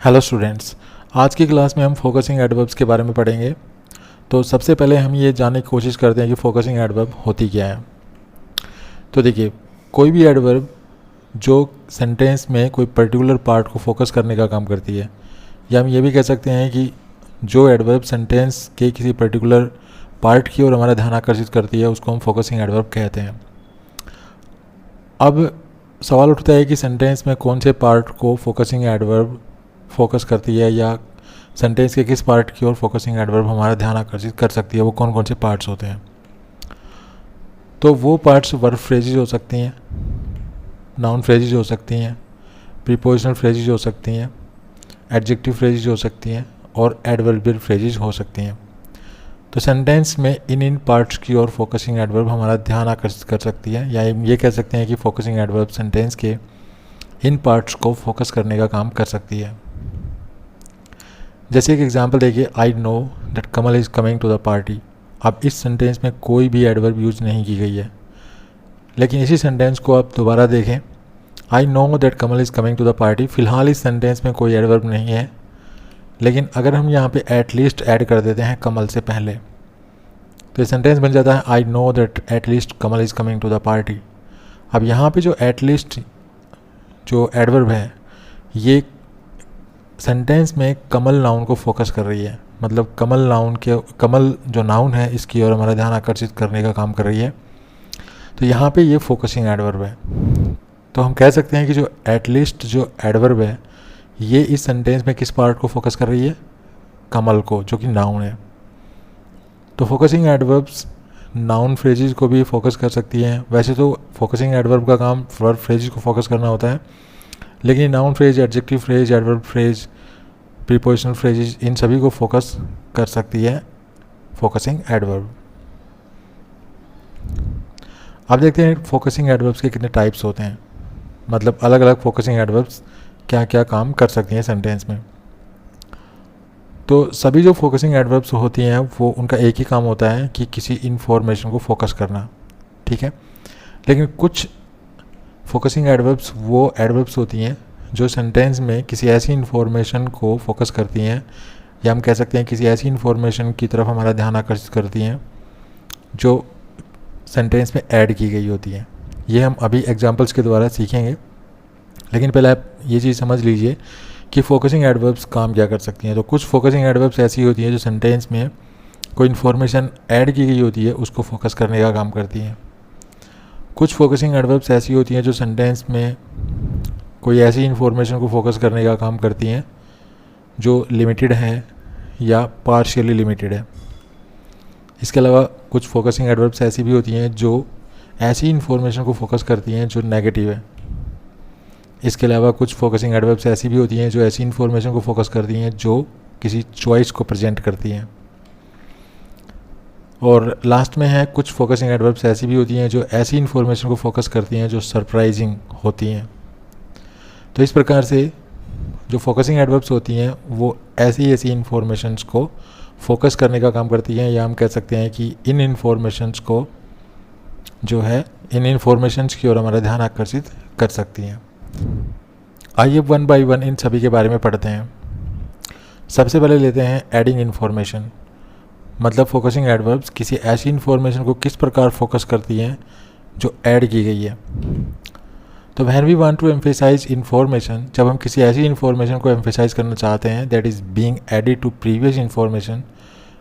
Hello students, आज की class में हम फोकसिंग एडवर्ब्स के बारे में पढ़ेंगे। तो सबसे पहले हम ये जानने की कोशिश करते हैं कि फोकसिंग एडवर्ब होती क्या है। तो देखिए, कोई भी एडवर्ब जो सेंटेंस में कोई पर्टिकुलर पार्ट को फोकस करने का काम करती है, या हम ये भी कह सकते हैं कि जो एडवर्ब सेंटेंस के किसी पर्टिकुलर पार्ट की ओर हमारा ध्यान आकर्षित करती है, उसको हम फोकसिंग एडवर्ब कहते हैं। अब सवाल उठता है कि सेंटेंस में कौन से पार्ट को फोकसिंग एडवर्ब फोकस करती है, या सेंटेंस के किस पार्ट की ओर फोकसिंग एडवर्ब हमारा ध्यान आकर्षित कर सकती है, वो कौन कौन से पार्ट्स होते हैं। तो वो पार्ट्स वर्ब फ्रेजेज हो सकती हैं, नाउन फ्रेजेज हो सकती हैं, प्रीपोजिशनल फ्रेजेज हो सकती हैं, एडजेक्टिव फ्रेजेज हो सकती हैं और एडवर्बियल फ्रेजेज हो सकती हैं। तो सेंटेंस में इन पार्ट्स की ओर फोकसिंग एडवर्ब हमारा ध्यान आकर्षित कर सकती है, या ये कह सकते हैं कि फोकसिंग एडवर्ब सेंटेंस के इन पार्ट्स को फोकस करने का काम कर सकती है। जैसे एक एग्जांपल देखिए, I know that Kamal is coming to the party. अब इस सेंटेंस में कोई भी एडवर्ब यूज नहीं की गई है, लेकिन इसी सेंटेंस को आप दोबारा देखें, I know that Kamal is coming to the party. फ़िलहाल इस सेंटेंस में कोई एडवर्ब नहीं है, लेकिन अगर हम यहाँ पे एटलीस्ट ऐड कर देते हैं कमल से पहले, तो ये सेंटेंस बन जाता है I know that at least Kamal is coming to the party. अब यहाँ पे जो एटलीस्ट जो एडवर्ब है, ये सेंटेंस में कमल नाउन को फोकस कर रही है, मतलब कमल जो नाउन है इसकी ओर हमारा ध्यान आकर्षित करने का काम कर रही है। तो यहाँ पे ये फोकसिंग एडवर्ब है। तो हम कह सकते हैं कि जो एटलीस्ट जो एडवर्ब है, ये इस सेंटेंस में किस पार्ट को फोकस कर रही है, कमल को, जो कि नाउन है। तो फोकसिंग एडवर्ब्स नाउन फ्रेजेस को भी फोकस कर सकती हैं। वैसे तो फोकसिंग एडवर्ब का काम वर्ब फ्रेजेस को फोकस करना होता है, लेकिन noun phrase, adjective phrase, adverb phrase, prepositional phrases, इन सभी को फोकस कर सकती है फोकसिंग एडवर्ब। अब देखते हैं फोकसिंग एडवर्ब्स के कितने टाइप्स होते हैं, मतलब अलग अलग फोकसिंग एडवर्ब्स क्या क्या काम कर सकती हैं सेंटेंस में। तो सभी जो फोकसिंग एडवर्ब्स होती हैं, वो उनका एक ही काम होता है कि किसी इन्फॉर्मेशन को फोकस करना, ठीक है। लेकिन कुछ फोकसिंग एडवर्ब्स वो एडवर्ब्स होती हैं जो सेंटेंस में किसी ऐसी इन्फॉर्मेशन को फोकस करती हैं, या हम कह सकते हैं किसी ऐसी इन्फॉर्मेशन की तरफ हमारा ध्यान आकर्षित करती हैं जो सेंटेंस में ऐड की गई होती है। ये हम अभी एग्जांपल्स के द्वारा सीखेंगे, लेकिन पहले आप ये चीज़ समझ लीजिए कि फोकसिंग एडवर्ब्स काम क्या कर सकती हैं। तो कुछ फोकसिंग एडवर्ब्स ऐसी होती हैं जो सेंटेंस में कोई इन्फॉर्मेशन ऐड की गई होती है, उसको फोकस करने का काम करती हैं। कुछ फोकसिंग एडवर्ब्स ऐसी होती हैं जो सेंटेंस में कोई ऐसी इन्फॉर्मेशन को फोकस करने का काम करती हैं जो लिमिटेड है या पार्शियली लिमिटेड है। इसके अलावा कुछ फोकसिंग एडवर्ब्स ऐसी भी होती हैं जो ऐसी इन्फॉर्मेशन को फोकस करती हैं जो नेगेटिव है। इसके अलावा कुछ फोकसिंग एडवर्ब्स ऐसी भी होती हैं जो ऐसी इन्फॉर्मेशन को फोकस करती हैं जो किसी चॉइस को प्रेजेंट करती हैं। और लास्ट में है कुछ फोकसिंग एडवर्ब्स ऐसी भी होती हैं जो ऐसी इन्फॉर्मेशन को फोकस करती हैं जो सरप्राइजिंग होती हैं। तो इस प्रकार से जो फोकसिंग एडवर्ब्स होती हैं वो ऐसी इन्फॉर्मेशंस को फोकस करने का काम करती हैं, या हम कह सकते हैं कि इन इन्फॉर्मेशंस को जो है इन इन्फॉर्मेशंस की ओर हमारा ध्यान आकर्षित कर सकती हैं। आइए वन बाय वन इन सभी के बारे में पढ़ते हैं। सबसे पहले लेते हैं एडिंग इन्फॉर्मेशन, मतलब फोकसिंग एडवर्ब्स किसी ऐसी इन्फॉर्मेशन को किस प्रकार फोकस करती हैं जो ऐड की गई है। तो when we want to emphasize information, जब हम किसी ऐसी इन्फॉर्मेशन को एम्फेसाइज करना चाहते हैं that is being added to previous information,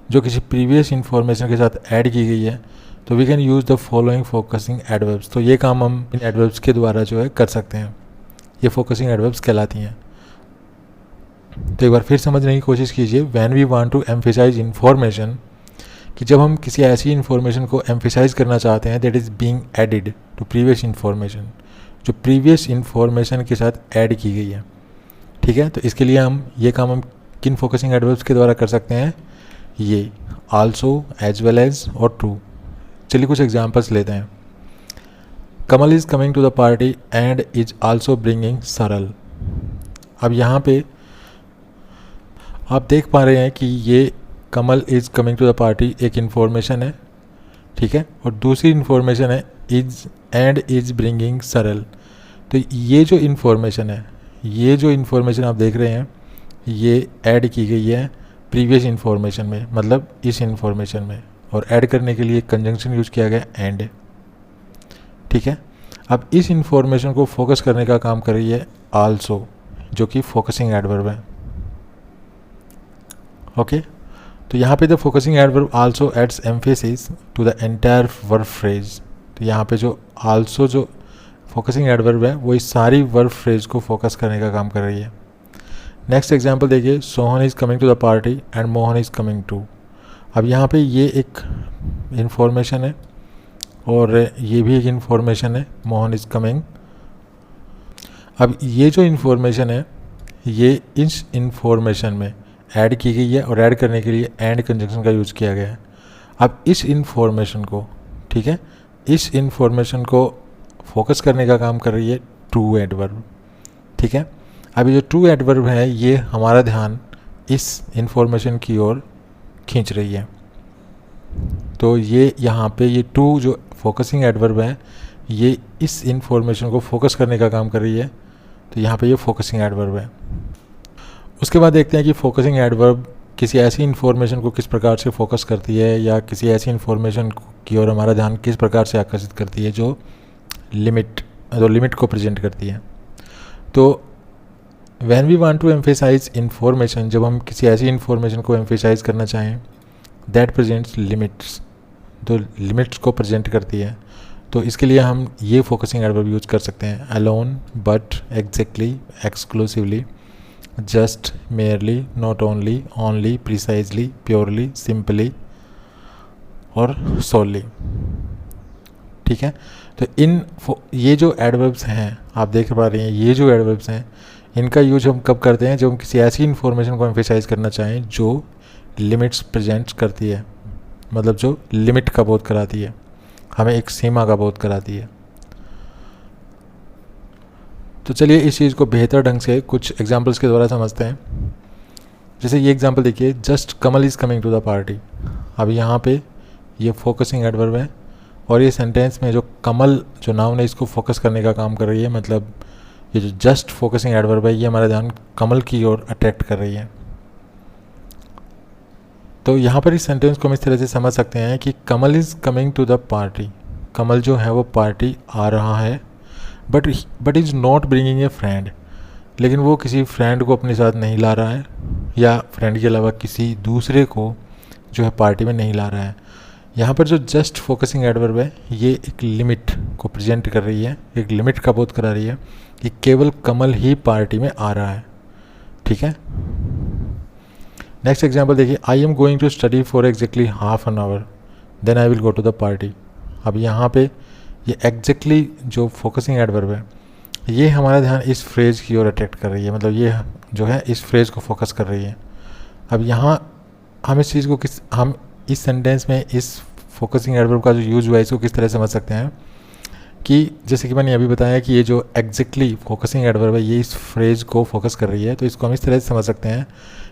जो किसी प्रीवियस इन्फॉर्मेशन के साथ ऐड की गई है, तो we can use the following focusing adverbs. तो ये काम हम इन एडवर्ब्स के द्वारा जो है कर सकते हैं, ये फोकसिंग एडवर्ब्स कहलाती हैं। तो एक बार फिर समझने की कोशिश कीजिए, when we want to emphasize information, कि जब हम किसी ऐसी इन्फॉर्मेशन को एम्फेसाइज करना चाहते हैं that is being added to previous information, जो प्रीवियस इन्फॉर्मेशन के साथ ऐड की गई है, ठीक है। तो इसके लिए ये काम हम किन फोकसिंग एडवर्ब्स के द्वारा कर सकते हैं, ये आल्सो, एज वेल एज और ट्रू। चलिए कुछ एग्जांपल्स लेते हैं। Kamal is coming to the party and is also bringing Saral. अब यहाँ पे आप देख पा रहे हैं कि ये Kamal is coming to the party एक इन्फॉर्मेशन है, ठीक है, और दूसरी इन्फॉर्मेशन है इज ब्रिंगिंग सरल। तो ये जो इन्फॉर्मेशन है, ये जो इन्फॉर्मेशन आप देख रहे हैं, ये ऐड की गई है प्रीवियस इन्फॉर्मेशन में, मतलब इस इन्फॉर्मेशन में, और ऐड करने के लिए कंजंक्शन यूज किया गया एंड। ठीक है, अब इस इन्फॉर्मेशन को फोकस करने का काम कर रही है आल्सो, जो कि फोकसिंग एडवर्ब है। ओके, तो यहाँ पे the focusing adverb also adds emphasis to the entire verb phrase. तो यहाँ पे जो आल्सो जो फोकसिंग एडवर्ब है वो इस सारी वर्ब फ्रेज को फोकस करने का काम कर रही है। नेक्स्ट एग्जांपल देखिए, Sohan is coming to the party and Mohan is coming too. अब यहाँ पे ये एक इन्फॉर्मेशन है और ये भी एक इन्फॉर्मेशन है, मोहन इज़ कमिंग। अब ये जो इन्फॉर्मेशन है ये इस इन्फॉर्मेशन में ऐड की गई है और ऐड करने के लिए एंड कंजंक्शन का यूज़ किया गया है। अब इस इन्फॉर्मेशन को, ठीक है, इस इन्फॉर्मेशन को फोकस करने का काम कर रही है टू एडवर्ब। ठीक है, अब ये जो टू एडवर्ब है ये हमारा ध्यान इस इन्फॉर्मेशन की ओर खींच रही है। तो ये यहाँ पे ये टू जो फोकसिंग एडवर्ब है ये इस इन्फॉर्मेशन को फोकस करने का काम कर रही है, तो यहाँ पे ये फोकसिंग एडवर्ब है। उसके बाद देखते हैं कि फोकसिंग एडवर्ब किसी ऐसी इन्फॉर्मेशन को किस प्रकार से फोकस करती है, या किसी ऐसी इन्फॉर्मेशन की ओर हमारा ध्यान किस प्रकार से आकर्षित करती है जो लिमिट को प्रेजेंट करती है। तो when we want to emphasize information, जब हम किसी ऐसी इन्फॉर्मेशन को एम्फेसाइज करना चाहें दैट प्रेजेंट्स लिमिट्स, तो लिमिट्स को प्रेजेंट करती है, तो इसके लिए हम ये फोकसिंग एडवर्ब यूज कर सकते हैं, alone, but, exactly, exclusively, just, merely, not only, only, precisely, purely, simply और सोली। ठीक है, तो ये जो एडवर्ब्स हैं आप देख पा रहे हैं, ये जो एडवर्ब्स हैं इनका यूज हम कब करते हैं, जब हम किसी ऐसी इन्फॉर्मेशन को एम्फेसाइज करना चाहें जो लिमिट्स प्रेजेंट करती है, मतलब जो लिमिट का बोध कराती है, हमें एक सीमा का बोध कराती है। तो चलिए इस चीज़ को बेहतर ढंग से कुछ एग्जांपल्स के द्वारा समझते हैं। जैसे ये एग्जांपल देखिए, just Kamal is coming to the party. अब यहाँ पे ये फोकसिंग एडवर्ब है और ये सेंटेंस में जो कमल जो नाउन है इसको फोकस करने का काम कर रही है, मतलब ये जो जस्ट फोकसिंग एडवर्ब है ये हमारा ध्यान कमल की ओर अट्रैक्ट कर रही है। तो यहाँ पर इस सेंटेंस को हम इस तरह से समझ सकते हैं कि Kamal is coming to the party, Kamal जो है वो पार्टी आ रहा है, but is not bringing a friend, लेकिन वो किसी फ्रेंड को अपने साथ नहीं ला रहा है, या फ्रेंड के अलावा किसी दूसरे को जो है पार्टी में नहीं ला रहा है। यहाँ पर जो जस्ट फोकसिंग एडवर्ब है ये एक लिमिट को प्रेजेंट कर रही है, एक लिमिट का बोध करा रही है कि केवल कमल ही पार्टी में आ रहा है। ठीक है, नेक्स्ट एग्जांपल देखिए, I am going to study for exactly half an hour then I will go to the party. अब यहाँ पे ये एग्जैक्टली जो फोकसिंग एडवर्ब है ये हमारा ध्यान इस फ्रेज की ओर अट्रैक्ट कर रही है, मतलब ये जो है इस फ्रेज को फोकस कर रही है। अब यहाँ हम इस चीज़ को हम इस सेंटेंस में इस फोकसिंग एडवर्ब का जो यूज हुआ है इसको किस तरह समझ सकते हैं कि जैसे कि मैंने अभी बताया कि ये जो एग्जैक्टली फोकसिंग एडवर्ब है ये इस फ्रेज को फोकस कर रही है, तो इसको हम इस तरह से समझ सकते हैं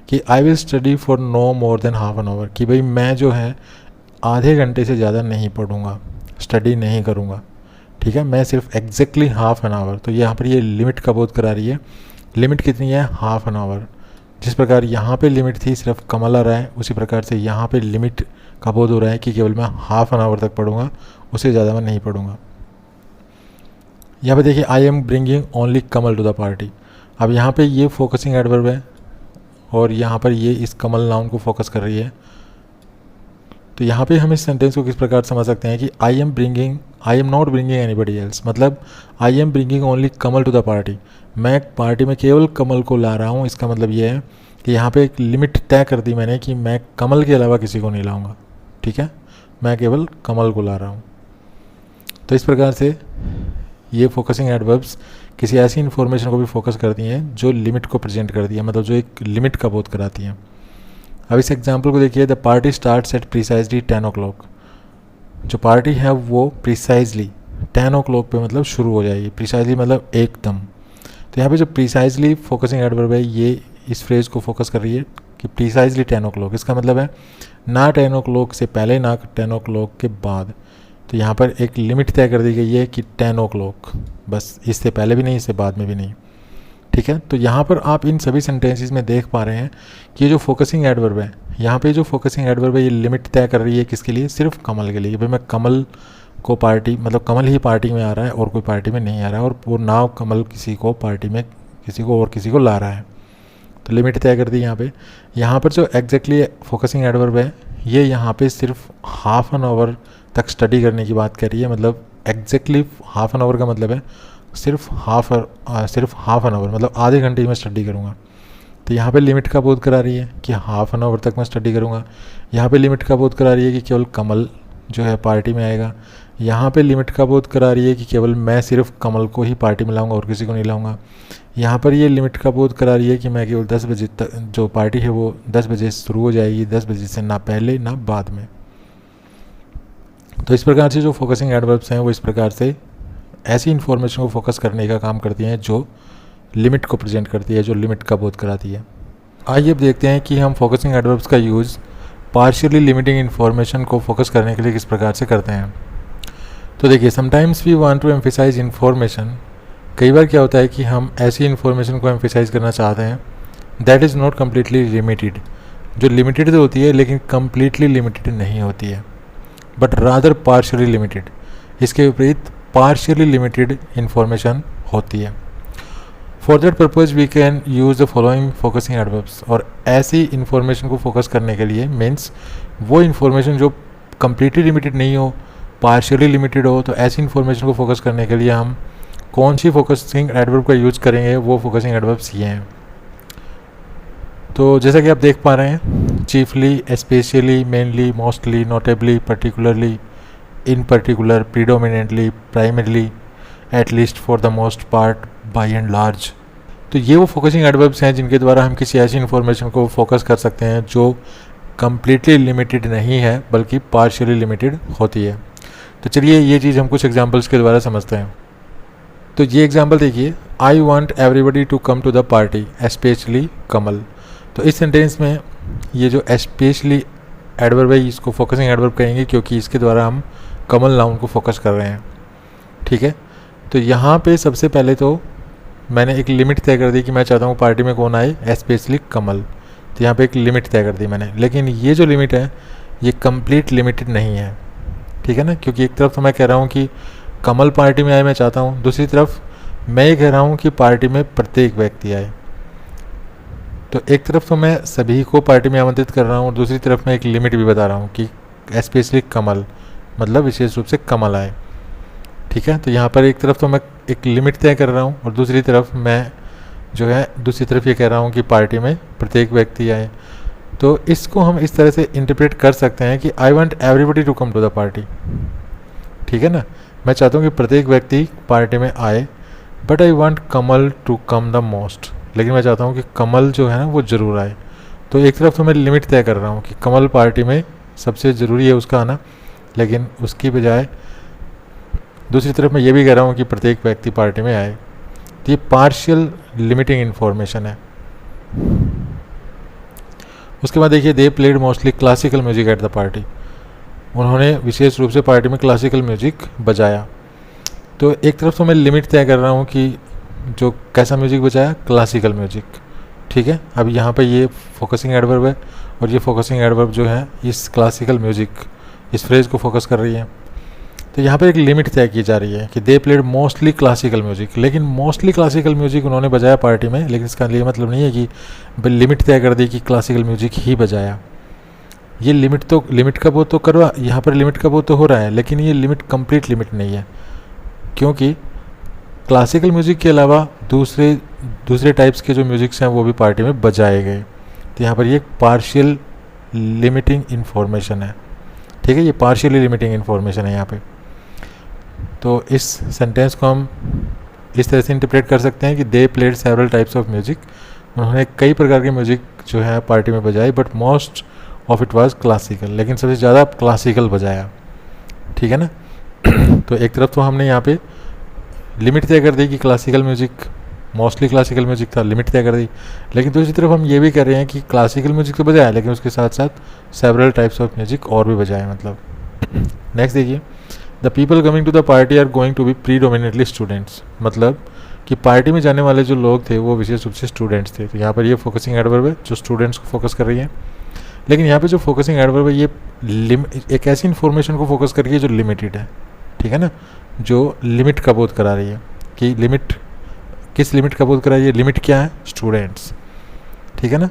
कि I will study for no more than half an hour, कि भाई मैं जो है आधे घंटे से ज़्यादा नहीं पढ़ूंगा, स्टडी नहीं करूंगा। ठीक है, मैं सिर्फ एग्जैक्टली हाफ एन आवर, तो यहाँ पर ये लिमिट का बोध करा रही है। लिमिट कितनी है, हाफ एन आवर। जिस प्रकार यहाँ पे लिमिट थी सिर्फ कमल आ रहा है, उसी प्रकार से यहाँ पे लिमिट का बोध हो रहा है कि केवल मैं हाफ एन आवर तक पढ़ूंगा, उससे ज़्यादा मैं नहीं पढ़ूंगा। यहाँ पे देखिए, I am bringing only Kamal to the party. अब यहाँ पे ये फोकसिंग एडवर्ब है और यहाँ पर ये इस कमल नाउन को फोकस कर रही है। तो यहाँ पे हम इस सेंटेंस को किस प्रकार समझ सकते हैं कि I am not bringing anybody else, मतलब I am bringing only Kamal to the party, मैं पार्टी में केवल कमल को ला रहा हूँ। इसका मतलब ये है कि यहाँ पे एक लिमिट तय कर दी मैंने कि मैं कमल के अलावा किसी को नहीं लाऊंगा। ठीक है, मैं केवल कमल को ला रहा हूँ। तो इस प्रकार से ये फोकसिंग एडवर्ब्स किसी ऐसी इन्फॉर्मेशन को भी फोकस करती हैं जो लिमिट को प्रेजेंट करती है, मतलब जो एक लिमिट का बोध कराती हैं। अब इस एग्जाम्पल को देखिए, the party starts at precisely 10 o'clock। जो पार्टी है वो प्रिसाइजली 10 o'clock पे मतलब शुरू हो जाएगी, प्रिसाइजली मतलब एकदम। तो यहाँ पे जो प्रिसाइजली फोकसिंग एडवर्ब है ये इस फ्रेज को फोकस कर रही है कि प्रिसाइजली 10 o'clock, इसका मतलब है ना 10 o'clock से पहले ना 10 o'clock के बाद। तो यहाँ पर एक लिमिट तय कर दी गई है कि 10 o'clock, बस इससे पहले भी नहीं इससे बाद में भी नहीं। ठीक है, तो यहाँ पर आप इन सभी सेंटेंसेस में देख पा रहे हैं कि ये जो फोकसिंग एडवर्ब है, यहाँ पे जो फोकसिंग एडवर्ब है ये लिमिट तय कर रही है किसके लिए, सिर्फ कमल के लिए। भाई मैं कमल को पार्टी, मतलब कमल ही पार्टी में आ रहा है और कोई पार्टी में नहीं आ रहा है, और वो नाव कमल किसी को पार्टी में किसी को ला रहा है, तो लिमिट तय कर दी यहाँ पे। यहाँ पर जो एग्जैक्टली फोकसिंग एडवर्ब है ये यहाँ पे सिर्फ हाफ एन आवर तक स्टडी करने की बात कर रही है। मतलब एग्जैक्टली हाफ एन आवर का मतलब है सिर्फ हाफ एन आवर, मतलब आधे घंटे में स्टडी करूँगा। तो यहाँ पे लिमिट का बोध करा रही है कि हाफ एन आवर तक मैं स्टडी करूँगा। यहाँ पे लिमिट का बोध करा रही है कि केवल कमल जो है पार्टी में आएगा। यहाँ पे लिमिट का बोध करा रही है कि केवल मैं सिर्फ कमल को ही पार्टी में लाऊंगा और किसी को नहीं लाऊंगा। यहाँ पर ये लिमिट का बोध करा रही है कि मैं केवल 10 बजे तक, जो पार्टी है वो 10 बजे शुरू हो जाएगी, 10 बजे से ना पहले ना बाद में। तो इस प्रकार से जो फोकसिंग एडवर्ब्स हैं वो इस प्रकार से ऐसी इन्फॉर्मेशन को फोकस करने का काम करती हैं जो लिमिट को प्रेजेंट करती है, जो लिमिट का बोध कराती है। आइए अब देखते हैं कि हम फोकसिंग एडवर्ब्स का यूज़ पार्शियली लिमिटिंग इन्फॉर्मेशन को फोकस करने के लिए किस प्रकार से करते हैं। तो देखिए, sometimes we want to emphasize information, कई बार क्या होता है कि हम ऐसी इन्फॉर्मेशन को एम्फेसाइज करना चाहते हैं that is not completely limited, जो लिमिटेड तो होती है लेकिन कम्प्लीटली लिमिटेड नहीं होती है, बट रादर पार्शियली लिमिटेड। इसके विपरीत पार्शियली लिमिटेड इन्फॉर्मेशन होती है। For that purpose we can use the following focusing adverbs, और ऐसी इन्फॉर्मेशन को फोकस करने के लिए मीन्स वो इन्फॉर्मेशन जो कम्प्लीटली लिमिटेड नहीं हो, पार्शियली लिमिटेड हो, तो ऐसी इन्फॉर्मेशन को फोकस करने के लिए हम कौन सी फोकसिंग एडवर्ब का यूज़ करेंगे, वो फोकसिंग एडवर्ब्स ये हैं। तो जैसा कि आप देख पा रहे हैं, chiefly, specially, mainly, mostly, notably, particularly, in particular, predominantly, primarily, at least, for the most part, by and large. तो ये वो फोकसिंग एडवर्ब्स हैं जिनके द्वारा हम किसी ऐसी इन्फॉर्मेशन को फोकस कर सकते हैं जो कम्प्लीटली लिमिटेड नहीं है बल्कि पार्शियली लिमिटेड होती है। तो चलिए ये चीज़ हम कुछ एग्जांपल्स के द्वारा समझते हैं। तो ये एग्जांपल देखिए, I want everybody to come to the party specially Kamal. तो इस सेंटेंस में ये जो स्पेशली एडवर्ब है इसको फोकसिंग एडवर्ब कहेंगे क्योंकि इसके द्वारा हम कमल नाउन को फोकस कर रहे हैं। ठीक है, तो यहाँ पे सबसे पहले तो मैंने एक लिमिट तय कर दी कि मैं चाहता हूँ पार्टी में कौन आए, स्पेशली कमल। तो यहाँ पे एक लिमिट तय कर दी मैंने, लेकिन ये जो लिमिट है ये कंप्लीट लिमिटेड नहीं है। ठीक है ना, क्योंकि एक तरफ तो मैं कह रहा हूँ कि कमल पार्टी में आए मैं चाहता हूँ, दूसरी तरफ मैं ये कह रहा हूँ कि पार्टी में प्रत्येक व्यक्ति आए। तो एक तरफ तो मैं सभी को पार्टी में आमंत्रित कर रहा हूँ और दूसरी तरफ मैं एक लिमिट भी बता रहा हूँ कि स्पेशली कमल, मतलब विशेष रूप से कमल आए। ठीक है, तो यहाँ पर एक तरफ तो मैं एक लिमिट तय कर रहा हूँ और दूसरी तरफ मैं जो है दूसरी तरफ ये कह रहा हूँ कि पार्टी में प्रत्येक व्यक्ति आए। तो इसको हम इस तरह से इंटरप्रेट कर सकते हैं कि I want everybody to come to the party. ठीक है ना, मैं चाहता हूँ कि प्रत्येक व्यक्ति पार्टी में आए, but I want Kamal to come the most, लेकिन मैं चाहता हूँ कि कमल जो है ना वो ज़रूर आए। तो एक तरफ तो मैं लिमिट तय कर रहा हूँ कि कमल पार्टी में सबसे ज़रूरी है उसका आना, लेकिन उसकी बजाय दूसरी तरफ मैं ये भी कह रहा हूँ कि प्रत्येक व्यक्ति पार्टी में आए। तो ये पार्शियल लिमिटिंग इन्फॉर्मेशन है। उसके बाद देखिए, they played mostly classical music at the party, उन्होंने विशेष रूप से पार्टी में क्लासिकल म्यूजिक बजाया। तो एक तरफ तो मैं लिमिट तय कर रहा हूँ कि जो कैसा म्यूजिक बजाया, क्लासिकल म्यूजिक। ठीक है, अब यहाँ पे ये फोकसिंग एडवर्ब है और ये फोकसिंग एडवर्ब जो है इस क्लासिकल म्यूजिक इस फ्रेज को फोकस कर रही है। तो यहाँ पे एक लिमिट तय की जा रही है कि they played mostly classical music, लेकिन मोस्टली क्लासिकल म्यूजिक उन्होंने बजाया पार्टी में, लेकिन इसका ये मतलब नहीं है कि लिमिट तय कर दी कि क्लासिकल म्यूजिक ही बजाया। ये लिमिट का बोध तो करवा, यहाँ पर लिमिट का बोध तो हो रहा है, लेकिन ये लिमिट कंप्लीट लिमिट नहीं है, क्योंकि क्लासिकल म्यूजिक के अलावा दूसरे टाइप्स के जो म्यूजिक्स हैं वो भी पार्टी में बजाए गए। तो यहाँ पर ये पार्शियल लिमिटिंग इन्फॉर्मेशन है। ठीक है, ये पार्शियली लिमिटिंग इन्फॉर्मेशन है यहाँ पे। तो इस सेंटेंस को हम इस तरह से इंटरप्रेट कर सकते हैं कि they played several types of music, उन्होंने कई प्रकार के म्यूजिक जो है पार्टी में बजाई, but most of it was classical, लेकिन सबसे ज़्यादा क्लासिकल बजाया। ठीक है ना, तो एक तरफ तो हमने यहाँ पे लिमिट तय कर दी कि classical music, mostly classical music था, लिमिट तय कर दी, लेकिन दूसरी तरफ हम ये भी कर रहे हैं कि क्लासिकल म्यूजिक तो बजाया, लेकिन उसके साथ साथ सेवरल टाइप्स ऑफ म्यूजिक और भी बजाए। मतलब नेक्स्ट देखिए, the people coming to the party are going to be predominantly students, मतलब कि पार्टी में जाने वाले जो लोग थे वो विशेष रूप से स्टूडेंट्स थे। तो यहाँ पर ये फोकसिंग एडवर्ब है जो स्टूडेंट्स को फोकस कर रही है। लेकिन यहाँ पे जो फोकसिंग एडवर्ब है ये एक ऐसी इन्फॉर्मेशन को फोकस कर रही है जो लिमिटेड है, ठीक है ना, जो लिमिट का बोध करा रही है कि लिमिट, किस लिमिट का बोध करा रही है, लिमिट क्या है, स्टूडेंट्स, ठीक है ना।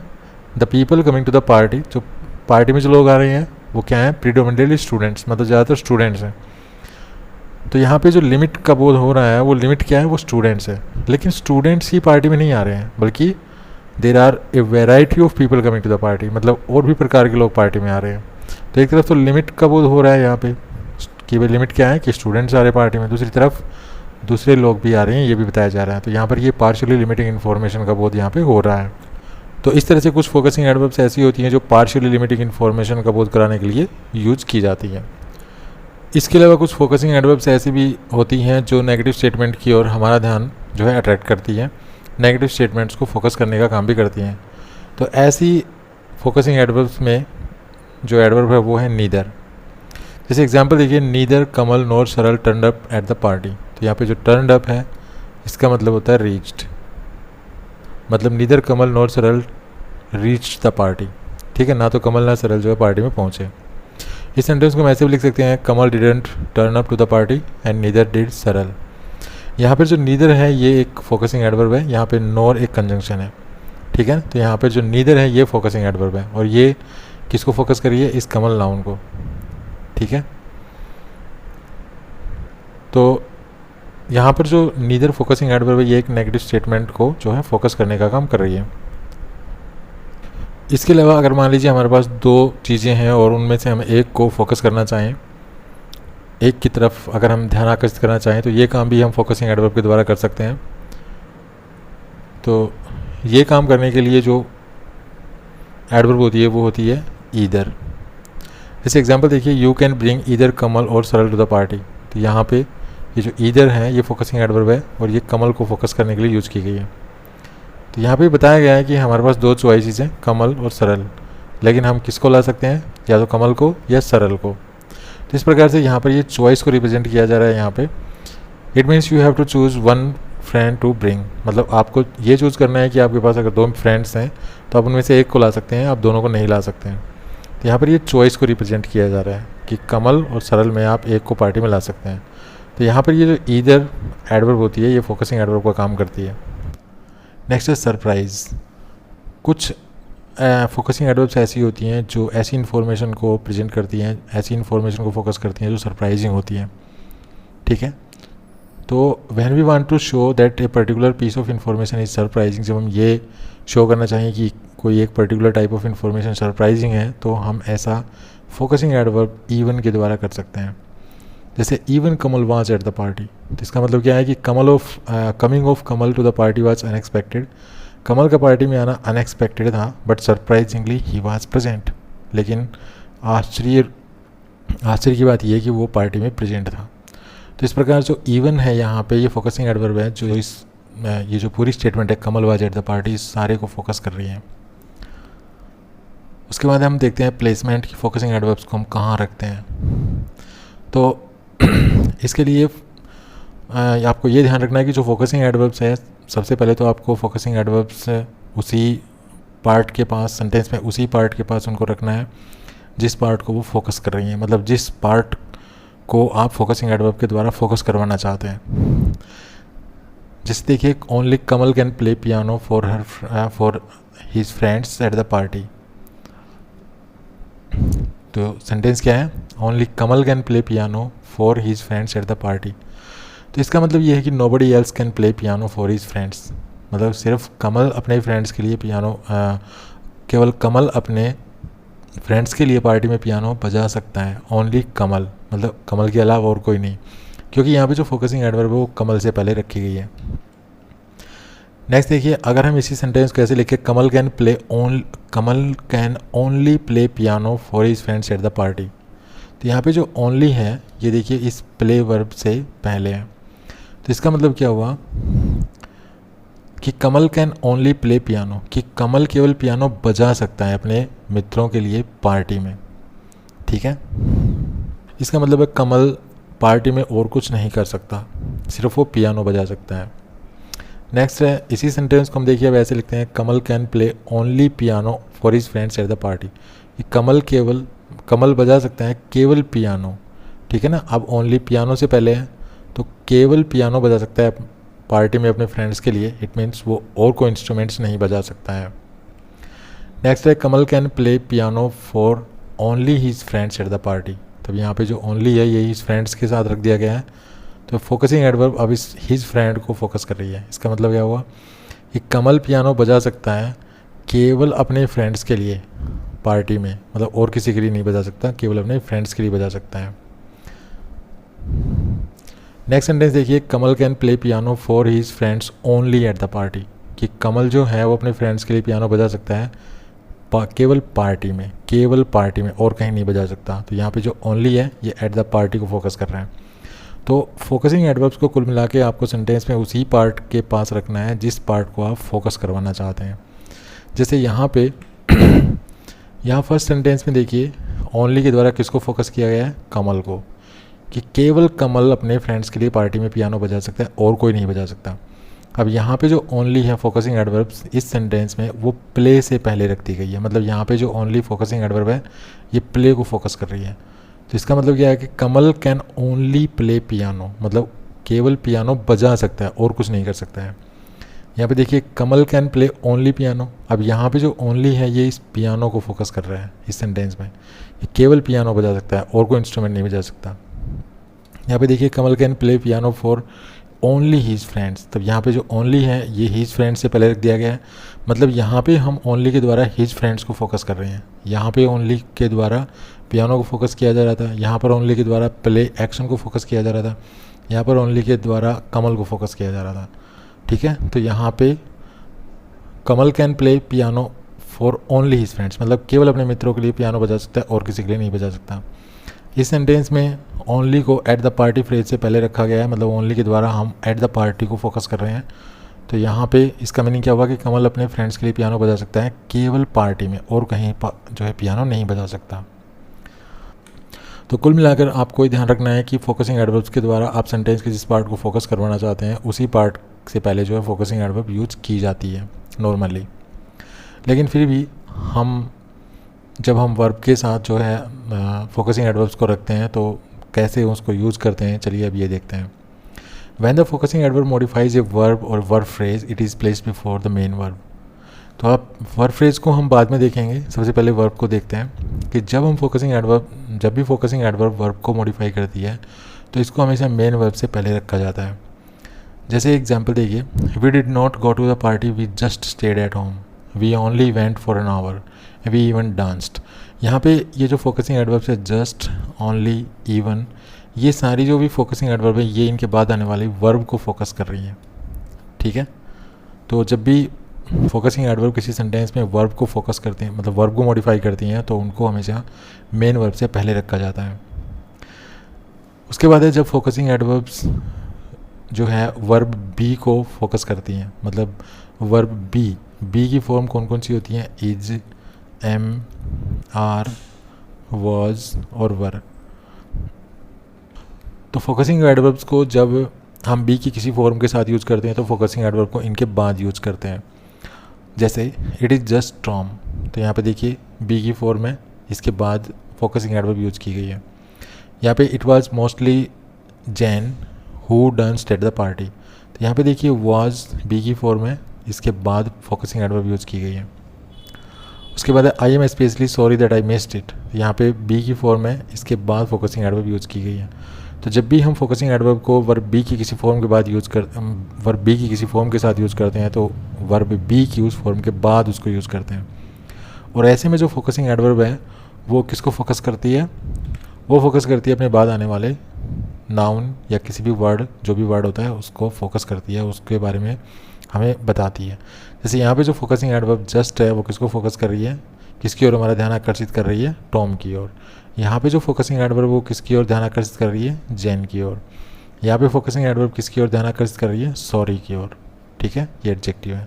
The people coming to the party, जो पार्टी में जो लोग आ रहे हैं वो क्या है, प्रीडोमिनेटली स्टूडेंट्स, मतलब ज़्यादातर स्टूडेंट्स हैं। तो यहाँ पे जो लिमिट का बोध हो रहा है वो लिमिट क्या है, वो स्टूडेंट्स है। लेकिन स्टूडेंट्स ही पार्टी में नहीं आ रहे हैं, बल्कि there are a variety of people coming to the party, मतलब और भी प्रकार के लोग पार्टी में आ रहे हैं। तो एक तरफ तो लिमिट का बोध हो रहा है यहाँ पे कि भाई लिमिट क्या है कि स्टूडेंट्स आ रहे हैं पार्टी में, दूसरी तरफ दूसरे लोग भी आ रहे हैं, ये भी बताया जा रहा है। तो यहाँ पर ये पार्शियली लिमिटिंग इन्फॉर्मेशन का बोध यहाँ पे हो रहा है। तो इस तरह से कुछ फोकसिंग एडवर्ब्स ऐसी होती हैं जो पार्शियली लिमिटिंग इन्फॉर्मेशन का बोध कराने के लिए यूज की जाती हैं। इसके अलावा कुछ फोकसिंग एडवर्ब्स ऐसी भी होती हैं जो नेगेटिव स्टेटमेंट की ओर हमारा ध्यान जो है अट्रैक्ट करती है, नेगेटिव स्टेटमेंट्स को फोकस करने का काम भी करती हैं। तो ऐसी फोकसिंग एडवर्ब्स में जो एडवर्ब है वो है नीदर। जैसे एग्जांपल देखिए, नीदर कमल नॉर सरल turned up at the party. तो यहाँ पे जो टर्न्ड अप है इसका मतलब होता है रीच्ड, मतलब नीदर कमल नॉर सरल रीच्ड द पार्टी, ठीक है ना, तो कमल ना सरल जो है पार्टी में पहुँचे। इस सेंटेंस को हम ऐसे भी लिख सकते हैं, Kamal didn't turn up to the party and neither did Saral. यहाँ पर जो नीदर है ये एक फोकसिंग एडवर्ब है, यहाँ पे नॉर एक कंजंक्शन है, ठीक है। तो यहाँ पे जो नीदर है ये फोकसिंग एडवर्ब है और ये किसको फोकस करिए, इस कमल नाउन को, ठीक है। तो यहाँ पर जो नीदर फोकसिंग एडवर्ब है ये एक नेगेटिव स्टेटमेंट को जो है फोकस करने का काम कर रही है। इसके अलावा अगर मान लीजिए हमारे पास दो चीज़ें हैं और उनमें से हम एक को फोकस करना चाहें, एक की तरफ अगर हम ध्यान आकर्षित करना चाहें, तो ये काम भी हम फोकसिंग एडवर्ब के द्वारा कर सकते हैं। तो ये काम करने के लिए जो एडवर्ब होती है वो होती है ईदर। जैसे एग्जांपल देखिए, यू कैन ब्रिंग ईदर कमल और सरल टू द पार्टी। तो यहाँ पे ये जो ईदर है ये फोकसिंग एडवर्ब है और ये कमल को फोकस करने के लिए यूज़ की गई है। तो यहाँ पे बताया गया है कि हमारे पास दो चॉइसेस हैं, कमल और सरल, लेकिन हम किसको ला सकते हैं, या तो कमल को या सरल को। तो इस प्रकार से यहाँ पर ये चॉइस को रिप्रेजेंट किया जा रहा है। यहाँ पे it means you have to choose one friend to bring, मतलब आपको ये चूज़ करना है कि आपके पास अगर दो फ्रेंड्स हैं तो आप उनमें से एक को ला सकते हैं, आप दोनों को नहीं ला सकते हैं। तो यहाँ पर ये चॉइस को रिप्रेजेंट किया जा रहा है कि कमल और सरल में आप एक को पार्टी में ला सकते हैं। तो यहाँ पर ये जो ईदर एडवर्ब होती है ये फोकसिंग एडवर्ब का काम करती है। नेक्स्ट है सरप्राइज़। कुछ फोकसिंग एडवर्ब्स ऐसी होती हैं जो ऐसी इन्फॉर्मेशन को प्रेजेंट करती हैं, ऐसी इन्फॉर्मेशन को फोकस करती हैं जो सरप्राइजिंग होती है, ठीक है। तो when we want to show that a particular piece of information is surprising, जब हम ये शो करना चाहिए कि कोई एक particular type of information surprising है, तो हम ऐसा फोकसिंग एडवर्ब इवन के द्वारा कर सकते हैं। जैसे even Kamal was at the party, तो इसका मतलब क्या है कि coming of Kamal to the party was unexpected. Kamal का पार्टी में आना अनएक्सपेक्टेड था, but surprisingly he was present. लेकिन आश्चर्य की बात यह है कि वो पार्टी में प्रेजेंट था। तो इस प्रकार जो इवन है यहाँ पे ये फोकसिंग एडवर्ब है जो ये जो पूरी स्टेटमेंट है कमल वाज एट द पार्टी, इस सारे को फोकस कर रही है। उसके बाद हम देखते हैं प्लेसमेंट की फोकसिंग एडवर्ब्स को हम कहाँ रखते हैं। तो इसके लिए आपको ये ध्यान रखना है कि जो फोकसिंग एडवर्ब्स है, सबसे पहले तो आपको फोकसिंग एडवर्ब्स उसी पार्ट के पास, सेंटेंस में उसी पार्ट के पास उनको रखना है जिस पार्ट को वो फोकस कर रही हैं, मतलब जिस पार्ट को आप फोकसिंग एडवर्ब के द्वारा फोकस करवाना चाहते हैं। जैसे देखिए, only Kamal can play piano for his friends at the party. तो सेंटेंस क्या है, only Kamal can play piano for his friends at the party. तो इसका मतलब ये है कि nobody else can play piano for his friends, मतलब सिर्फ कमल अपने फ्रेंड्स के लिए पियानो, केवल कमल अपने फ्रेंड्स के लिए पार्टी में पियानो बजा सकता है। ओनली कमल, मतलब कमल के अलावा और कोई नहीं, क्योंकि यहाँ पे जो फोकसिंग एडवर्ब है वो कमल से पहले रखी गई है। नेक्स्ट देखिए, अगर हम इसी सेंटेंस को ऐसे लिखे, Kamal can only play piano for his friends at the party. तो यहाँ पे जो ओनली है ये देखिए इस प्ले वर्ब से पहले है। तो इसका मतलब क्या हुआ कि कमल कैन ओनली प्ले पियानो, कि कमल केवल पियानो बजा सकता है अपने मित्रों के लिए पार्टी में, ठीक है। इसका मतलब है कमल पार्टी में और कुछ नहीं कर सकता, सिर्फ वो पियानो बजा सकता है। नेक्स्ट है, इसी सेंटेंस को हम देखिए अब ऐसे लिखते हैं, Kamal can play only piano for his friends at the party. ये कमल बजा सकता है केवल पियानो, ठीक है ना। अब ओनली पियानो से पहले है तो केवल पियानो बजा सकता है पार्टी में अपने फ्रेंड्स के लिए, इट मीन्स वो और कोई इंस्ट्रूमेंट्स नहीं बजा सकता है। नेक्स्ट है, Kamal can play piano for only his friends at the party. तब यहाँ पे जो ओनली है ये हीज फ्रेंड्स के साथ रख दिया गया है, तो फोकसिंग एडवर्ब अब इस हीज फ्रेंड को फोकस कर रही है। इसका मतलब क्या हुआ कि कमल पियानो बजा सकता है केवल अपने फ्रेंड्स के लिए पार्टी में, मतलब और किसी के लिए नहीं बजा सकता, केवल अपने फ्रेंड्स के लिए बजा सकता है। नेक्स्ट सेंटेंस देखिए, Kamal can play piano for his friends only at the party. कि कमल जो है वो अपने फ्रेंड्स के लिए पियानो बजा सकता है केवल पार्टी में और कहीं नहीं बजा सकता। तो यहाँ पे जो ओनली है ये एट द पार्टी को फोकस कर रहा है। तो फोकसिंग एडवर्ब्स को कुल मिला के आपको सेंटेंस में उसी पार्ट के पास रखना है जिस पार्ट को आप फोकस करवाना चाहते हैं। जैसे यहाँ पे यहाँ फर्स्ट सेंटेंस में देखिए ओनली के द्वारा किसको फोकस किया गया है, कमल को, कि केवल कमल अपने फ्रेंड्स के लिए पार्टी में पियानो बजा सकता है और कोई नहीं बजा सकता। अब यहाँ पे जो ओनली है फोकसिंग एडवर्ब्स इस सेंटेंस में वो प्ले से पहले रख दी गई है, मतलब यहाँ पे जो ओनली फोकसिंग एडवर्ब है ये प्ले को फोकस कर रही है। तो इसका मतलब क्या है कि कमल कैन ओनली प्ले पियानो, मतलब केवल पियानो बजा सकता है और कुछ नहीं कर सकता है। यहाँ पे देखिए Kamal can play only piano, अब यहाँ पे जो ओनली है ये इस पियानो को फोकस कर रहा है इस सेंटेंस में, ये केवल पियानो बजा सकता है और कोई इंस्ट्रूमेंट नहीं बजा सकता। यहाँ पे देखिए Kamal can play piano for only his friends, तब यहाँ पे जो ओनली है ये हीज फ्रेंड्स से पहले रख दिया गया है, मतलब यहाँ पे हम ओनली के द्वारा हीज फ्रेंड्स को फोकस कर रहे हैं। यहाँ पे ओनली के द्वारा पियानो को फोकस किया जा रहा था, यहाँ पर ओनली के द्वारा प्ले एक्शन को फोकस किया जा रहा था, यहाँ पर ओनली के द्वारा कमल को फोकस किया जा रहा था, ठीक है। तो यहाँ पे Kamal can play piano for only his friends, मतलब केवल अपने मित्रों के लिए पियानो बजा सकता है और किसी के लिए नहीं बजा सकता। इस सेंटेंस में ओनली को एट द पार्टी फ्रेज से पहले रखा गया है, मतलब ओनली के द्वारा हम एट द पार्टी को फोकस कर रहे हैं। तो यहाँ पे इसका मीनिंग क्या हुआ कि कमल अपने फ्रेंड्स के लिए पियानो बजा सकता है केवल पार्टी में और कहीं जो है पियानो नहीं बजा सकता। तो कुल मिलाकर आपको ये ध्यान रखना है कि फोकसिंग एडवर्ब्स के द्वारा आप सेंटेंस के जिस पार्ट को फोकस करवाना चाहते हैं उसी पार्ट से पहले जो है फोकसिंग एडवर्ब यूज की जाती है नॉर्मली। लेकिन फिर भी जब हम वर्ब के साथ जो है फोकसिंग एडवर्ब्स को रखते हैं तो कैसे उसको यूज़ करते हैं, चलिए अब ये देखते हैं। When the focusing adverb modifies a verb और verb phrase it is placed before the main verb. तो आप वर्ब फ्रेज को हम बाद में देखेंगे, सबसे पहले वर्ब को देखते हैं कि जब भी फोकसिंग एडवर्ब वर्ब को मॉडिफाई करती है तो इसको हमेशा मेन वर्ब से पहले रखा जाता है। जैसे एग्जाम्पल देखिए, we did not go to the party, we just stayed at home, we only went for an hour, we even danced. यहाँ पे ये जो फोकसिंग एडवर्ब है जस्ट, ओनली, इवन, ये सारी जो भी फोकसिंग एडवर्ब है ये इनके बाद आने वाली वर्ब को फोकस कर रही है, ठीक है। तो जब भी फोकसिंग एडवर्ब किसी सेंटेंस में वर्ब को फोकस करते हैं, मतलब वर्ब को मॉडिफाई करती हैं, तो उनको हमेशा मेन वर्ब से पहले रखा जाता है। उसके बाद है जब फोकसिंग एडवर्ब्स जो है वर्ब बी को फोकस करती हैं, मतलब वर्ब बी की फॉर्म कौन कौन सी होती हैं, इज, एम, आर, वॉज और वर। तो फोकसिंग एडवर्ब्स को जब हम बी की किसी फॉर्म के साथ यूज़ करते हैं तो फोकसिंग एडवर्ब को इनके बाद यूज़ करते हैं। जैसे इट इज़ जस्ट टॉम, तो यहाँ पे देखिए बी की फॉर्म है, इसके बाद फोकसिंग एडवर्ब यूज़ की गई है। यहाँ पे it was mostly Jain who danced eight the party, तो यहाँ पे देखिए वाज बी की फॉर्म है, इसके बाद फोकसिंग एडवर्ब यूज़ की गई है। उसके बाद I am specially sorry that I missed it, यहाँ पे बी की फॉर्म है, इसके बाद फोकसिंग एडवर्ब यूज़ की गई है। तो जब भी हम फोकसिंग एडवर्ब को वर्ब बी की किसी फॉर्म के बाद वर्ब बी की किसी फॉर्म के साथ यूज़ करते हैं तो वर्ब बी की उस फॉर्म के बाद उसको यूज़ करते हैं। और ऐसे में जो फोकसिंग एडवर्ब है वो किसको फोकस करती है, वो फोकस करती है अपने बाद आने वाले नाउन या किसी भी वर्ड, जो भी वर्ड होता है उसको फोकस करती है, उसके बारे में हमें बताती है। जैसे यहाँ पे जो फोकसिंग एडवर्ब जस्ट है वो किसको फोकस कर रही है, किसकी ओर हमारा ध्यान आकर्षित कर रही है, टॉम की ओर। यहाँ पे जो फोकसिंग एडवर्ब वो किसकी ओर ध्यान आकर्षित कर रही है, जैन की ओर। यहाँ पे फोकसिंग एडवर्ब किसकी ओर ध्यान आकर्षित कर रही है, सॉरी की ओर, ठीक है, ये एडजेक्टिव है।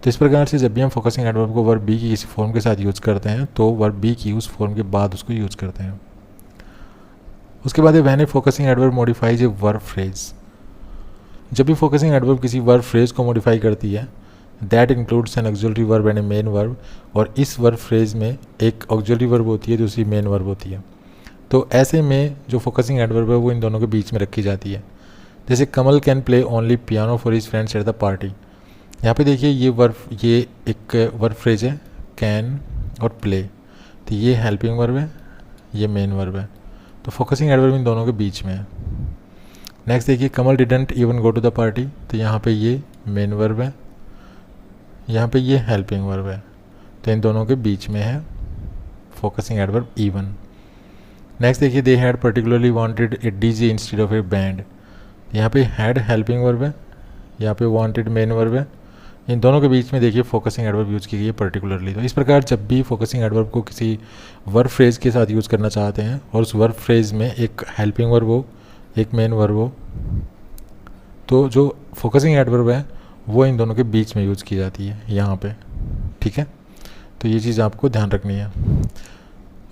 तो इस प्रकार से जब भी हम फोकसिंग एडवर्ब को वर्ब बी की किसी फॉर्म के साथ यूज़ करते हैं तो वर्ब बी की उस फॉर्म के बाद उसको यूज़ करते हैं। उसके बाद है when A focusing adverb modifies a verb phrase, जब भी फोकसिंग एडवर्ब किसी वर्ब फ्रेज को मॉडिफाई करती है, that includes N auxiliary verb and A main verb, और इस वर्ब फ्रेज में एक ऑक्सिलरी वर्ब होती है, दूसरी मेन वर्ब होती है। तो ऐसे में जो फोकसिंग एडवर्ब है वो इन दोनों के बीच में रखी जाती है। जैसे Kamal can play only piano for his friends at the party. यहाँ पे देखिए ये एक वर्ब फ्रेज है, कैन और प्ले, तो ये हेल्पिंग वर्ब है, ये मेन वर्ब है, तो फोकसिंग एडवर्ब इन दोनों के बीच में है। नेक्स्ट देखिए Kamal didn't even go to the party, तो यहाँ पे ये मेन वर्ब है, यहाँ पे ये हेल्पिंग वर्ब है, तो इन दोनों के बीच में है फोकसिंग एडवर्ब इवन। नेक्स्ट देखिए they had particularly wanted A DJ instead of A band, यहाँ पे हैड हेल्पिंग वर्ब है, यहाँ पे वांटेड मेन वर्ब है, इन दोनों के बीच में देखिए फोकसिंग एडवर्ब यूज़ की गई है पर्टिकुलरली। तो इस प्रकार जब भी फोकसिंग एडवर्ब को किसी वर्ब फ्रेज के साथ यूज़ करना चाहते हैं और उस वर्ब फ्रेज में एक हेल्पिंग वर्ब हो, एक मेन वर्ब हो, तो जो फोकसिंग एडवर्ब है वो इन दोनों के बीच में यूज़ की जाती है यहाँ पे, ठीक है। तो ये चीज़ आपको ध्यान रखनी है।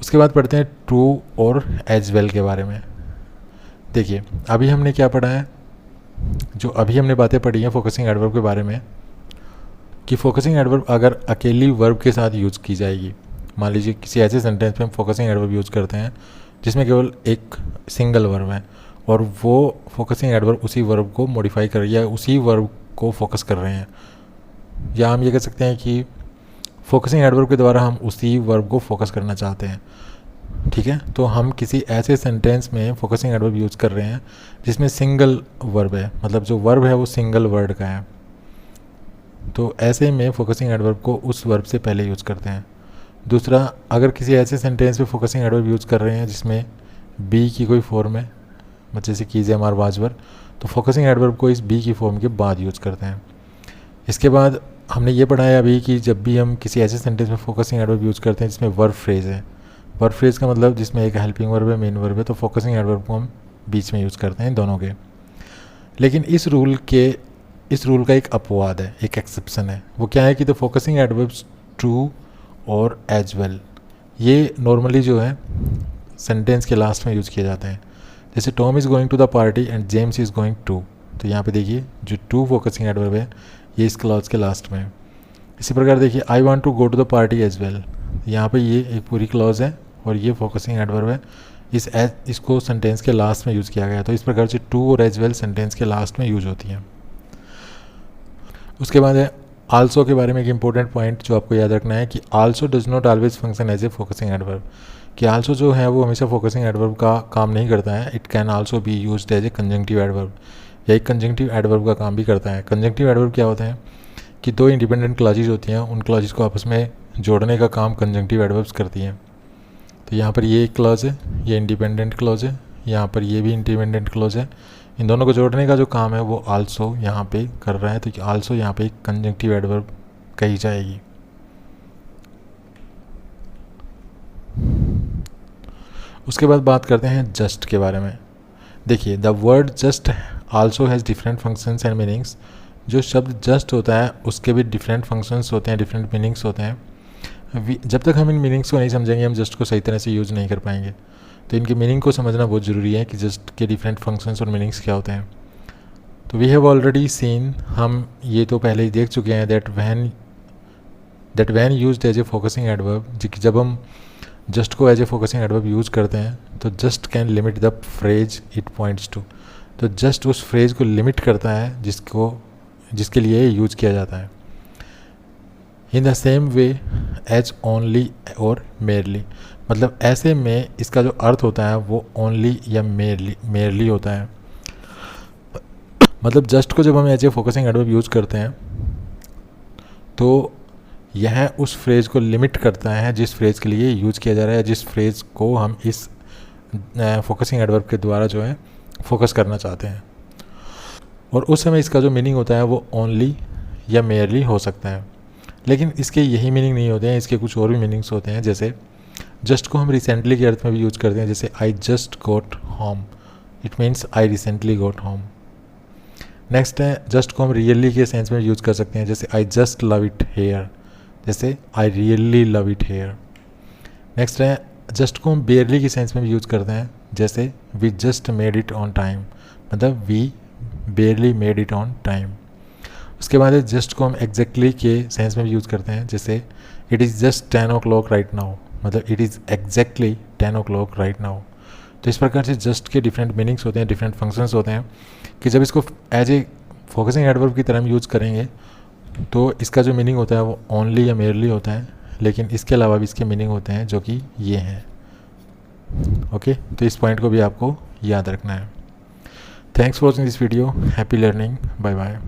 उसके बाद पढ़ते हैं ट्रू और एज वेल के बारे में। देखिए अभी हमने क्या पढ़ा है, जो अभी हमने बातें पढ़ी हैं फोकसिंग एडवर्ब के बारे में, कि फोकसिंग एडवर्ब अगर अकेली वर्ब के साथ यूज़ की जाएगी, मान लीजिए किसी ऐसे सेंटेंस में हम फोकसिंग एडवर्ब यूज़ करते हैं जिसमें केवल एक सिंगल वर्ब है और वो फोकसिंग एडवर्ब उसी वर्ब को मॉडिफाई कर रही है, उसी वर्ब को फोकस कर रहे हैं, या हम ये कह सकते हैं कि फोकसिंग एडवर्ब के द्वारा हम उसी वर्ब को फोकस करना चाहते हैं, ठीक है। तो हम किसी ऐसे सेंटेंस में फोकसिंग एडवर्ब यूज़ कर रहे हैं जिसमें सिंगल वर्ब है, मतलब जो वर्ब है वो सिंगल वर्ड का है, तो ऐसे में फोकसिंग एडवर्ब को उस वर्ब से पहले यूज़ करते हैं। दूसरा, अगर किसी ऐसे सेंटेंस में फोकसिंग एडवर्ब यूज़ कर रहे हैं जिसमें बी की कोई फॉर्म है, जैसे कीजिए हमार वाजवर, तो फोकसिंग एडवर्ब को इस बी की फॉर्म के बाद यूज़ करते हैं। इसके बाद हमने ये पढ़ा है अभी कि जब भी हम किसी ऐसे सेंटेंस में फोकसिंग एडवर्ब यूज़ करते हैं जिसमें वर्ब फ्रेज है, वर्ब फ्रेज का मतलब जिसमें एक हेल्पिंग वर्ब है, मेन वर्ब है, तो फोकसिंग एडवर्ब को हम बीच में यूज़ करते हैं दोनों के। लेकिन इस रूल का एक अपवाद है, एक एक्सेप्शन है। वो क्या है कि द फोकसिंग एडवर्ब्स ट्रू और एज वेल, ये नॉर्मली जो है सेंटेंस के लास्ट में यूज़ किए जाते हैं। जैसे Tom is going to the party and James is going too, तो यहाँ पे देखिए जो टू फोकसिंग एडवर्ब है ये इस क्लॉज के लास्ट में है। इसी प्रकार देखिए I want to go to the party as well, यहाँ पे ये एक पूरी क्लॉज है और ये फोकसिंग एडवर्ब है, इसको सेंटेंस के लास्ट में यूज़ किया गया। तो इस प्रकार से टू और एज वेल सेंटेंस के लास्ट में यूज होती हैं। उसके बाद है आल्सो के बारे में एक इंपॉर्टेंट पॉइंट जो आपको याद रखना है कि also does not always function as a focusing adverb, कि आल्सो जो है वो हमेशा फोकसिंग एडवर्ब का काम नहीं करता है। It can also be used as a conjunctive adverb, या एक कंजंक्टिव एडवर्ब का काम भी करता है। कंजंक्टिव एडवर्ब क्या होता है कि दो इंडिपेंडेंट क्लॉजेज होती हैं, उन क्लॉजेज को आपस में जोड़ने का काम कंजंक्टिव एडवर्ब्स करती हैं। तो यहाँ पर ये एक क्लॉज है, ये इंडिपेंडेंट क्लॉज है, यहाँ पर ये भी इंडिपेंडेंट क्लॉज है, इन दोनों को जोड़ने का जो काम है वो आल्सो यहाँ पे कर रहा है, तो आल्सो यहाँ पे एक कंजंक्टिव एडवर्ब कही जाएगी। उसके बाद बात करते हैं जस्ट के बारे में। देखिए the word just also has different functions and meanings, जो शब्द जस्ट होता है उसके भी डिफरेंट फंक्शंस होते हैं, डिफरेंट मीनिंग्स होते हैं। जब तक हम इन मीनिंग्स को नहीं समझेंगे हम जस्ट को सही तरह से यूज़ नहीं कर पाएंगे। तो इनके मीनिंग को समझना बहुत ज़रूरी है कि जस्ट के डिफरेंट फंक्शंस और मीनिंग्स क्या होते हैं। तो वी हैव ऑलरेडी सीन, हम ये तो पहले ही देख चुके हैं, that when used as a focusing adverb, जब हम जस्ट को as a focusing adverb use करते हैं तो just can limit the phrase it points to, तो जस्ट उस फ्रेज को लिमिट करता है जिसके लिए यूज़ किया जाता है। In the same way as only और मेयरली, मतलब ऐसे में इसका जो अर्थ होता है वो ओनली या मेयरली होता है। मतलब जस्ट को जब हम as a focusing adverb use करते हैं तो यह उस फ्रेज को लिमिट करता है जिस फ्रेज के लिए यूज़ किया जा रहा है, जिस फ्रेज को हम इस फोकसिंग एडवर्ब के द्वारा जो है फोकस करना चाहते हैं। और उस समय इसका जो मीनिंग होता है वो ओनली या मेयरली हो सकता है। लेकिन इसके यही मीनिंग नहीं होते हैं, इसके कुछ और भी मीनिंग्स होते हैं। जैसे जस्ट को हम रिसेंटली के अर्थ में भी यूज़ करते हैं, जैसे I just got home, it means I recently got home. Next है जस्ट को हम रियली के सेंस में यूज़ कर सकते हैं, जैसे I just love it here, जैसे I really love it here. Next है जस्ट को हम बेयरली के सेंस में भी यूज़ करते हैं, जैसे we just made it on time, मतलब we barely made it on time. उसके बाद जस्ट को हम एग्जैक्टली के सेंस में भी यूज़ करते हैं, जैसे it is just 10 o'clock right now, मतलब it is exactly 10 o'clock right now. तो इस प्रकार से जस्ट के डिफरेंट मीनिंग्स होते हैं, डिफरेंट फंक्शंस होते हैं कि जब इसको एज ए फोकसिंग एडवर्ब की तरह हम यूज़ करेंगे तो इसका जो मीनिंग होता है वो ओनली या मेयरली होता है, लेकिन इसके अलावा भी इसके मीनिंग होते हैं जो कि ये हैं। ओके, तो इस पॉइंट को भी आपको याद रखना है। Thanks for watching this video, happy learning, bye bye.